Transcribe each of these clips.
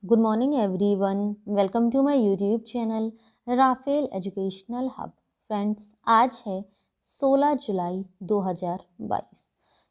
Good morning everyone, welcome to my YouTube channel Rafale educational hub. Friends, आज है 16 जुलाई 2022।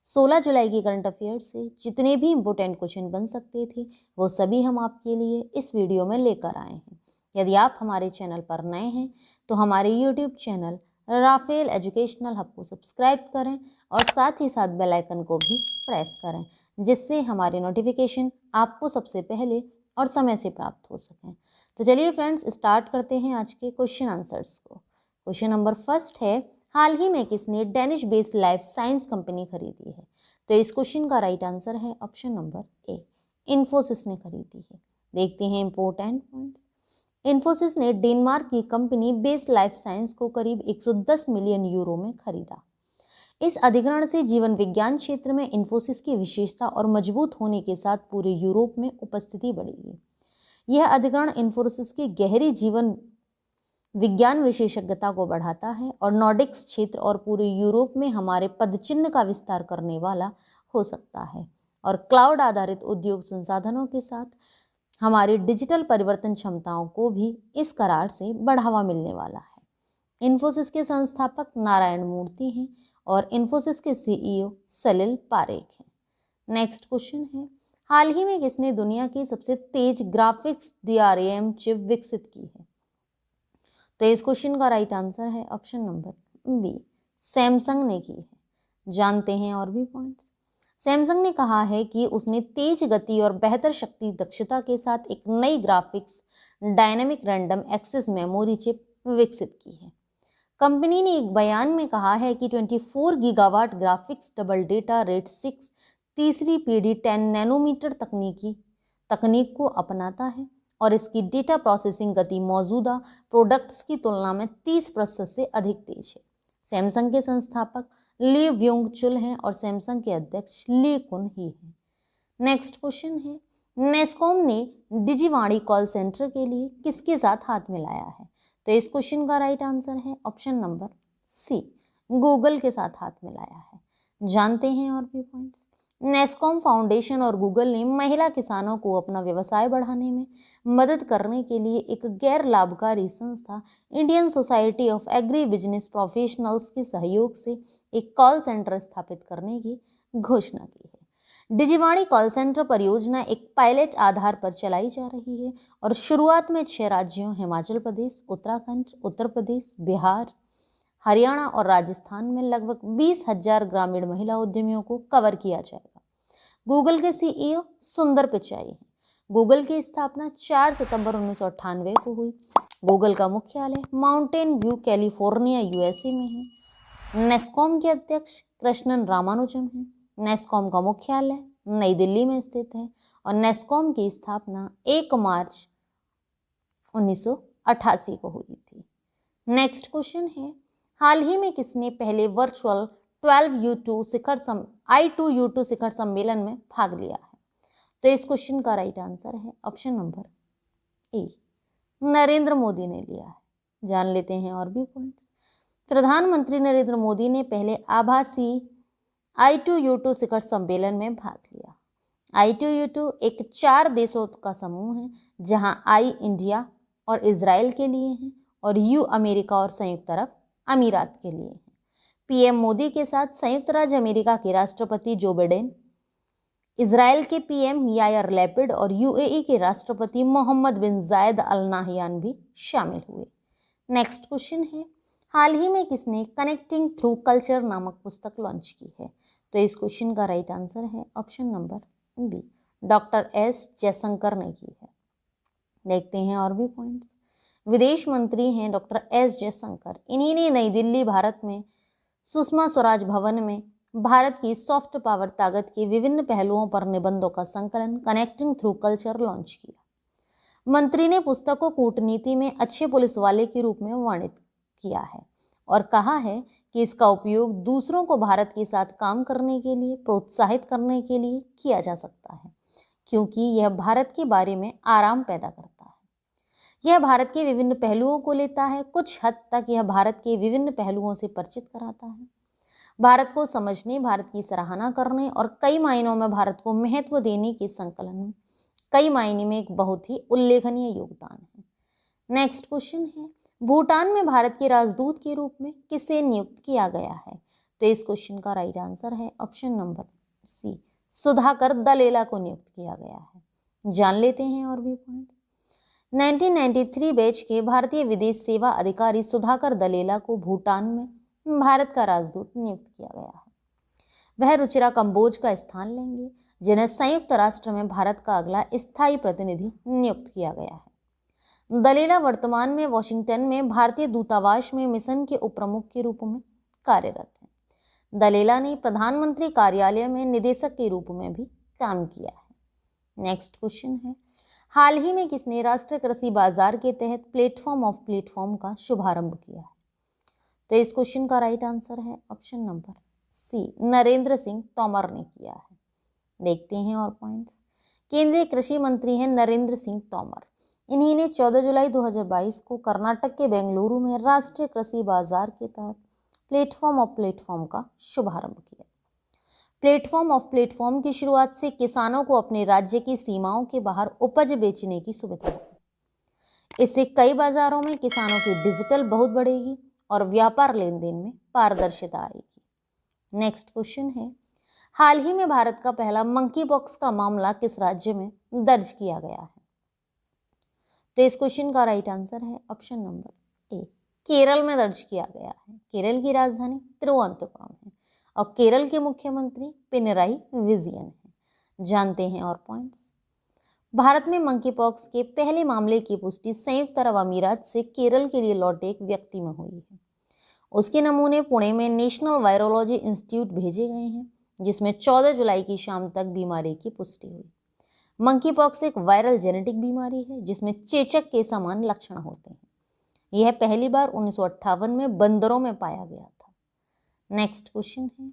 16 जुलाई की current affair से जितने भी इम्पोर्टेंट क्वेश्चन बन सकते थे वो सभी हम आपके लिए इस वीडियो में लेकर आए हैं। यदि आप हमारे चैनल पर नए हैं तो हमारे YouTube channel Rafale educational hub को सब्सक्राइब करें और साथ ही साथ बेल आइकन को भी प्रेस करें, जिससे हमारे नोटिफिकेशन आपको सबसे पहले और समय से प्राप्त हो सकें। तो चलिए फ्रेंड्स, स्टार्ट करते हैं आज के क्वेश्चन आंसर्स को। क्वेश्चन नंबर फर्स्ट है, हाल ही में किसने Danish based life science company खरीदी है? तो इस क्वेश्चन का राइट आंसर है ऑप्शन नंबर ए, इन्फोसिस ने खरीदी है। देखते हैं इंपॉर्टेंट पॉइंट्स। इन्फोसिस ने डेनमार्क की कंपनी बेस्ड लाइफ साइंस को करीब 110 मिलियन यूरो में खरीदा। इस अधिग्रहण से जीवन विज्ञान क्षेत्र में इन्फोसिस की विशेषता और मजबूत होने के साथ पूरे यूरोप में उपस्थिति बढ़ेगी। यह अधिग्रहण इन्फोसिस की गहरी जीवन विज्ञान विशेषज्ञता को बढ़ाता है और नॉर्डिक्स क्षेत्र और पूरे यूरोप में हमारे पदचिह्न का विस्तार करने वाला हो सकता है और क्लाउड आधारित उद्योग संसाधनों के साथ हमारी डिजिटल परिवर्तन क्षमताओं को भी इस करार से बढ़ावा मिलने वाला है। इन्फोसिस के संस्थापक नारायण मूर्ति हैं और इन्फोसिस के सीईओ सलिल पारेख हैं। नेक्स्ट क्वेश्चन है, हाल ही में किसने दुनिया की सबसे तेज ग्राफिक्स DRAM चिप विकसित की है? तो इस क्वेश्चन का राइट आंसर है ऑप्शन नंबर बी, सैमसंग ने की है। जानते हैं और भी पॉइंट्स। सैमसंग ने कहा है कि उसने तेज गति और बेहतर शक्ति दक्षता के साथ एक नई graphics dynamic random access memory chip विकसित की है। कंपनी ने एक बयान में कहा है कि 24 gigawatt graphics double data rate 6 तीसरी पीढ़ी 10 नैनोमीटर तकनीक को अपनाता है और इसकी डेटा प्रोसेसिंग गति मौजूदा प्रोडक्ट्स की तुलना में 30% से अधिक तेज है। सैमसंग के संस्थापक ली व्योंग चुल हैं और सैमसंग के अध्यक्ष ली कुन ही हैं। नेक्स्ट क्वेश्चन है, नेस्कॉम ने डिजिवाणी कॉल सेंटर के लिए किसके साथ हाथ मिलाया है? तो इस क्वेश्चन का राइट आंसर है ऑप्शन नंबर सी, गूगल के साथ हाथ मिलाया है। जानते हैं और भी पॉइंट्स। नेस्कॉम फाउंडेशन और गूगल ने महिला किसानों को अपना व्यवसाय बढ़ाने में मदद करने के लिए एक गैर लाभकारी संस्था Indian society of agri business professionals के सहयोग से एक कॉल सेंटर स्थापित करने की घोषणा की है। डिजिवाणी कॉल सेंटर परियोजना एक पायलट आधार पर चलाई जा रही है और शुरुआत में 6 राज्यों हिमाचल प्रदेश, उत्तराखंड, उत्तर प्रदेश, बिहार, हरियाणा और राजस्थान में लगभग 20,000 ग्रामीण महिला उद्यमियों को कवर किया जाएगा। गूगल के सीईओ सुंदर पिचाई हैं। गूगल की स्थापना 4 सितंबर 1998 को हुई। गूगल का मुख्यालय माउंटेन व्यू, कैलिफोर्निया, USA में है। नेस्कॉम के अध्यक्ष कृष्णन रामानुजम हैं। नेस्कॉम का मुख्यालय नई दिल्ली में स्थित है और नेस्कॉम की स्थापना 1 मार्च 1988 को हुई थी। नेक्स्ट क्वेश्चन है, हाल ही में किसने पहले वर्चुअल I2U2 शिखर सम्मेलन में भाग लिया है? तो इस क्वेश्चन का राइट आंसर है ऑप्शन नंबर ए, नरेंद्र मोदी ने लिया है। जान लेते हैं और भी पॉइंट्स। प्रधानमंत्री नरेंद्र मोदी ने पहले आभासी I2U2 शिखर सम्मेलन में भाग लिया। I2U2 एक 4 देशों का समूह है, जहां I इंडिया और इजराइल के लिए है और U अमेरिका और संयुक्त अरब अमीरात के लिए है। पीएम मोदी के साथ संयुक्त राज्य अमेरिका के राष्ट्रपति जो बिडेन, इजराइल के पीएम यायर लैपिड और UAE के राष्ट्रपति मोहम्मद बिन जायद अल नाहयान भी शामिल हुए। नेक्स्ट क्वेश्चन है, हाल ही में किसने कनेक्टिंग थ्रू कल्चर नामक पुस्तक लॉन्च की है? तो इस क्वेश्चन का राइट आंसर है option number B, doctor S Jaishankar ने की है। देखते हैं और भी पॉइंट्स। विदेश मंत्री हैं डॉक्टर S जयशंकर। इन्हीं ने नई दिल्ली भारत में सुषमा स्वराज भवन में भारत की सॉफ्ट पावर ताकत के विभिन्न पहलुओं पर निबंधों का संकलन कनेक्टिंग थ्रू कल्चर लॉन्च किया। मंत्री ने पुस्तक को कूटनीति में अच्छे पुलिस वाले के रूप में वर्णित किया है और कहा है कि इसका उपयोग दूसरों को भारत के साथ काम करने के लिए प्रोत्साहित करने के लिए किया जा सकता है, क्योंकि यह भारत के बारे में आराम पैदा करता है। यह भारत के विभिन्न पहलुओं को लेता है, कुछ हद तक यह भारत के विभिन्न पहलुओं से परिचित कराता है, भारत को समझने, भारत की सराहना करने और कई मायनों में भारत को महत्व देने के संकलन में कई मायने में एक बहुत ही उल्लेखनीय योगदान है। नेक्स्ट क्वेश्चन है, भूटान में भारत के राजदूत के रूप में किसे नियुक्त किया गया है? तो इस क्वेश्चन का राइट आंसर है ऑप्शन नंबर सी, सुधाकर दलेला को नियुक्त किया गया है। जान लेते हैं और भी पॉइंट। 1993 बैच के भारतीय विदेश सेवा अधिकारी सुधाकर दलेला को भूटान में भारत का राजदूत नियुक्त किया गया है। वह रुचिरा कंबोज का स्थान लेंगे, जिन्हें संयुक्त राष्ट्र में भारत का अगला स्थायी प्रतिनिधि नियुक्त किया गया है। दलेला वर्तमान में वॉशिंगटन में भारतीय दूतावास में मिशन के उपप्रमुख के रूप में कार्यरत हैं। दलेला ने प्रधानमंत्री कार्यालय में निदेशक के रूप में भी काम किया है। नेक्स्ट क्वेश्चन है, हाल ही में किसने राष्ट्रीय कृषि बाजार के तहत प्लेटफॉर्म ऑफ प्लेटफॉर्म का शुभारंभ किया है? तो इस क्वेश्चन का राइट आंसर है option number C, Narendra Singh Tomar ने किया है। देखते हैं और पॉइंट्स। केंद्रीय कृषि मंत्री हैं नरेंद्र सिंह तोमर। इन्हीं ने 14 जुलाई 2022 को कर्नाटक के बेंगलुरु में राष्ट्रीय कृषि बाजार के तहत प्लेटफॉर्म ऑफ प्लेटफॉर्म का शुभारंभ किया। प्लेटफॉर्म ऑफ प्लेटफॉर्म की शुरुआत से किसानों को अपने राज्य की सीमाओं के बाहर उपज बेचने की सुविधा होगी। इससे कई बाजारों में किसानों की डिजिटल बहुत बढ़ेगी और व्यापार लेन देन में पारदर्शिता आएगी। नेक्स्ट क्वेश्चन है, हाल ही में भारत का पहला मंकी पॉक्स का मामला किस राज्य में दर्ज किया गया है? तो इस क्वेश्चन का राइट आंसर है ऑप्शन नंबर ए, केरल में दर्ज किया गया है। केरल की राजधानी तिरुवनंतपुरम है और केरल के मुख्यमंत्री पिनराई विजयन है। जानते हैं और पॉइंट्स। भारत में मंकी पॉक्स के पहले मामले की पुष्टि संयुक्त अरब अमीरात से केरल के लिए लौटे एक व्यक्ति में हुई है। उसके नमूने पुणे में नेशनल वायरोलॉजी इंस्टीट्यूट भेजे गए हैं, जिसमें 14 जुलाई की शाम तक बीमारी की पुष्टि हुई। मंकी पॉक्स एक वायरल जेनेटिक बीमारी है जिसमें चेचक के समान लक्षण होते हैं। यह पहली बार 1958 में बंदरों में पाया गया था। नेक्स्ट क्वेश्चन है,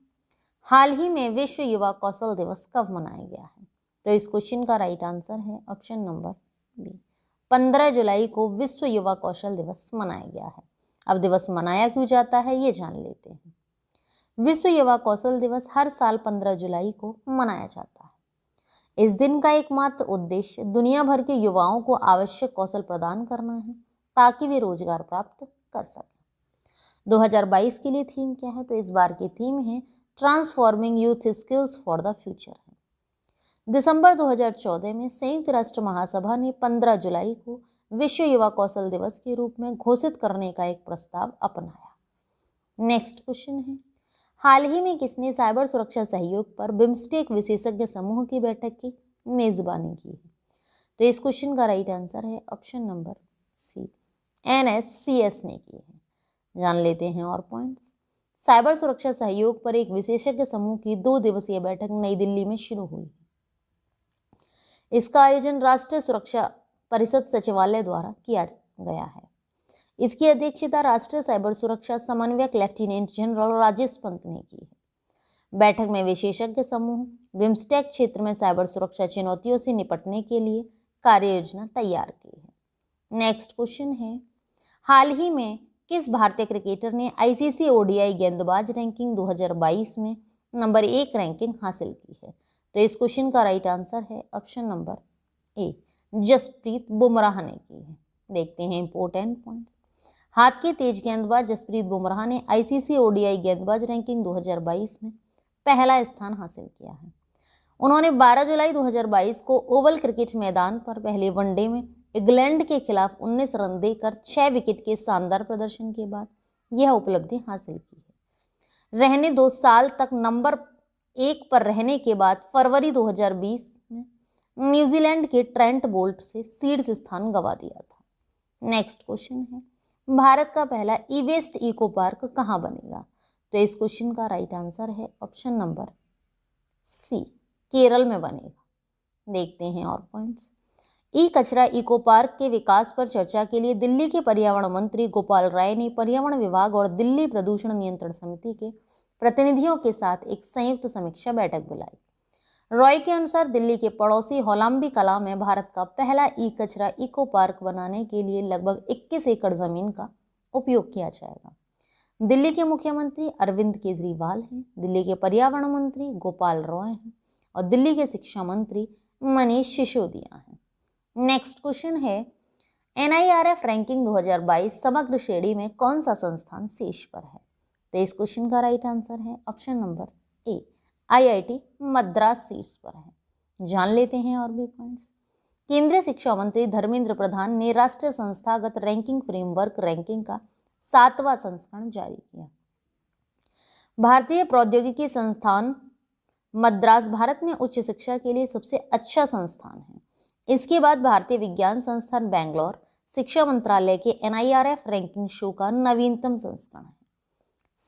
हाल ही में विश्व युवा कौशल दिवस कब मनाया गया है? तो इस क्वेश्चन का राइट आंसर है ऑप्शन नंबर बी, 15 जुलाई को विश्व युवा कौशल दिवस मनाया गया है। अब दिवस मनाया क्यों जाता है ये जान लेते हैं। विश्व युवा कौशल दिवस हर साल 15 जुलाई को मनाया जाता है। इस दिन का एकमात्र उद्देश्य दुनिया भर के युवाओं को आवश्यक कौशल प्रदान करना है ताकि वे रोजगार प्राप्त कर सकें। 2022 के लिए थीम क्या है? तो इस बार की थीम है transforming youth skills for the future है। दिसंबर 2014 में संयुक्त राष्ट्र महासभा ने 15 जुलाई को विश्व युवा कौशल दिवस के रूप में घोषित करने का एक प्रस्ताव अपनाया। नेक्स्ट क्वेश्चन है, हाल ही में किसने साइबर सुरक्षा सहयोग पर बिम्स्टेक विशेषज्ञ समूह की बैठक की मेजबानी की है? तो इस क्वेश्चन का राइट आंसर है ऑप्शन नंबर सी, NSCS ने की है। जान लेते हैं और पॉइंट्स। साइबर सुरक्षा सहयोग पर एक विशेषज्ञ समूह की 2 दिवसीय बैठक नई दिल्ली में शुरू हुई। इसका आयोजन राष्ट्रीय सुरक्षा परिषद सचिवालय द्वारा किया गया है। इसकी अध्यक्षता राष्ट्रीय साइबर सुरक्षा समन्वयक लेफ्टिनेंट जनरल राजेश पंत ने की है। बैठक में विशेषज्ञ समूह बिम्स्टेक क्षेत्र में साइबर सुरक्षा चुनौतियों से निपटने के लिए कार्य योजना तैयार की है। नेक्स्ट क्वेश्चन है, हाल ही में किस भारतीय क्रिकेटर ने ICC ODI गेंदबाज रैंकिंग 2022 में नंबर 1 रैंकिंग हासिल की है? तो इस क्वेश्चन का राइट आंसर है option number A, Jasprit Bumrah ने की है। देखते हैं इंपॉर्टेंट पॉइंट्स। हाथ के तेज गेंदबाज जसप्रीत बुमराह ने ICC ODI गेंदबाज रैंकिंग 2022 में पहला स्थान हासिल किया है। उन्होंने 12 जुलाई 2022 को ओवल क्रिकेट मैदान पर पहले वनडे में इंग्लैंड के खिलाफ 19 रन देकर 6 विकेट के शानदार प्रदर्शन के बाद यह उपलब्धि हासिल की है। रहने 2 साल तक नंबर 1 पर रहने के बाद फरवरी 2020 में न्यूजीलैंड के ट्रेंट बोल्ट से शीर्ष स्थान गंवा दिया था। नेक्स्ट क्वेश्चन है, भारत का पहला ई-वेस्ट इको पार्क कहाँ बनेगा? तो इस क्वेश्चन का राइट आंसर है ऑप्शन नंबर सी, केरल में बनेगा। देखते हैं और पॉइंट्स। ई कचरा इको पार्क के विकास पर चर्चा के लिए दिल्ली के पर्यावरण मंत्री गोपाल राय ने पर्यावरण विभाग और दिल्ली प्रदूषण नियंत्रण समिति के प्रतिनिधियों के साथ एक संयुक्त समीक्षा बैठक बुलाई। रॉय के अनुसार दिल्ली के पड़ोसी होलाम्बी कला में भारत का पहला ई कचरा इको पार्क बनाने के लिए लगभग 21 एकड़ जमीन का उपयोग किया जाएगा। दिल्ली के मुख्यमंत्री अरविंद केजरीवाल हैं, दिल्ली के पर्यावरण मंत्री गोपाल रॉय हैं और दिल्ली के शिक्षा मंत्री मनीष सिसोदिया हैं। नेक्स्ट क्वेश्चन है, NIRF रैंकिंग 2022 समग्र श्रेणी में कौन सा संस्थान शीर्ष पर है? तो इस क्वेश्चन का राइट आंसर है ऑप्शन नंबर ए, IIT मद्रास शीर्ष पर है। जान लेते हैं और भी पॉइंट्स। केंद्रीय शिक्षा मंत्री धर्मेंद्र प्रधान ने राष्ट्रीय संस्थागत रैंकिंग फ्रेमवर्क रैंकिंग का 7वां संस्करण जारी किया। भारतीय प्रौद्योगिकी संस्थान मद्रास भारत में उच्च शिक्षा के लिए सबसे अच्छा संस्थान है। इसके बाद भारतीय विज्ञान संस्थान बेंगलोर शिक्षा मंत्रालय के NIRF रैंकिंग शो का नवीनतम संस्करण है।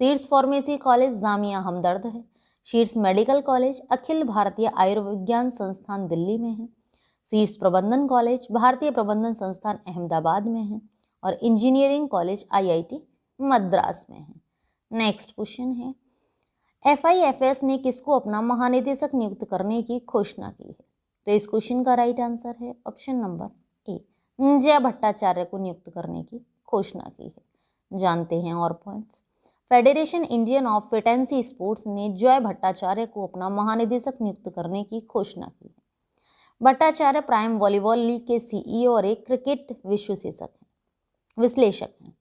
शीर्ष फार्मेसी कॉलेज जामिया हमदर्द है। शीर्ष मेडिकल कॉलेज अखिल भारतीय आयुर्विज्ञान संस्थान दिल्ली में है। शीर्ष प्रबंधन कॉलेज भारतीय प्रबंधन संस्थान अहमदाबाद में है और इंजीनियरिंग कॉलेज IIT मद्रास में है। नेक्स्ट क्वेश्चन है, FIFS ने किसको अपना महानिदेशक नियुक्त करने की घोषणा की है? तो इस क्वेश्चन का राइट आंसर है ऑप्शन नंबर ए, जय भट्टाचार्य को नियुक्त करने की घोषणा की है। जानते हैं और points. Federation Indian of fitness sports ने जय भट्टाचार्य को अपना महानिदेशक नियुक्त करने की घोषणा की है। भट्टाचार्य प्राइम वॉलीबॉल लीग के CEO और एक क्रिकेट विश्लेषक हैं।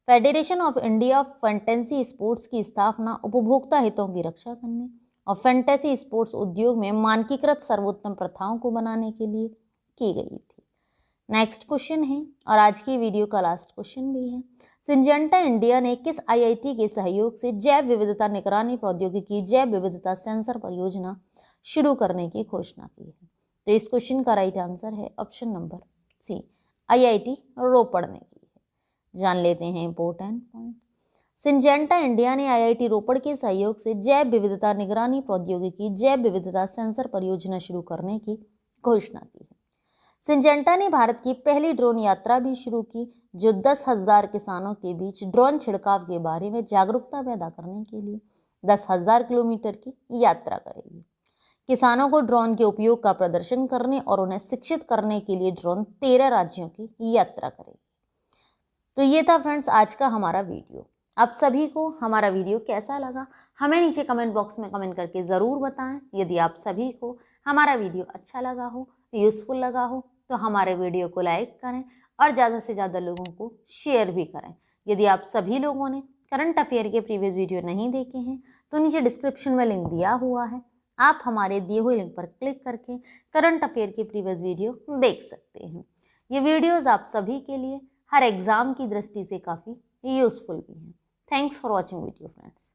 Federation of India fantasy sports की स्थापना उपभोक्ता हितों की रक्षा करने और फैंटेसी स्पोर्ट्स उद्योग में मानकीकृत सर्वोत्तम प्रथाओं को बनाने के लिए की गई थी। नेक्स्ट क्वेश्चन है और आज की वीडियो का लास्ट क्वेश्चन भी है, सिंजेंटा इंडिया ने किस IIT के सहयोग से जैव विविधता निगरानी प्रौद्योगिकी जैव विविधता सेंसर परियोजना शुरू करने की घोषणा की है? तो इस क्वेश्चन का राइट आंसर है ऑप्शन नंबर सी, IIT रोपड़ ने की है। जान लेते हैं इंपॉर्टेंट पॉइंट। सिंजेंटा इंडिया ने IIT रोपड़ के सहयोग से जैव विविधता निगरानी प्रौद्योगिकी जैव विविधता सेंसर परियोजना शुरू करने की घोषणा की है। सिंजेंटा ने भारत की पहली ड्रोन यात्रा भी शुरू की, जो 10,000 किसानों के बीच ड्रोन छिड़काव के बारे में जागरूकता पैदा करने के लिए 10,000 किलोमीटर की यात्रा करेगी। किसानों को ड्रोन के उपयोग का प्रदर्शन करने और उन्हें शिक्षित करने के लिए ड्रोन 13 राज्यों की यात्रा करेगी। तो ये था फ्रेंड्स आज का हमारा वीडियो। आप सभी को हमारा वीडियो कैसा लगा हमें नीचे कमेंट बॉक्स में कमेंट करके ज़रूर बताएं। यदि आप सभी को हमारा वीडियो अच्छा लगा हो, यूज़फुल लगा हो, तो हमारे वीडियो को लाइक करें और ज़्यादा से ज़्यादा लोगों को शेयर भी करें। यदि आप सभी लोगों ने करंट अफेयर के प्रीवियस वीडियो नहीं देखे हैं तो नीचे डिस्क्रिप्शन में लिंक दिया हुआ है, आप हमारे दिए हुए लिंक पर क्लिक करके करंट अफेयर के प्रीवियस वीडियो देख सकते हैं। ये वीडियोज़ आप सभी के लिए हर एग्ज़ाम की दृष्टि से काफ़ी यूज़फुल भी हैं। Thanks for watching video friends.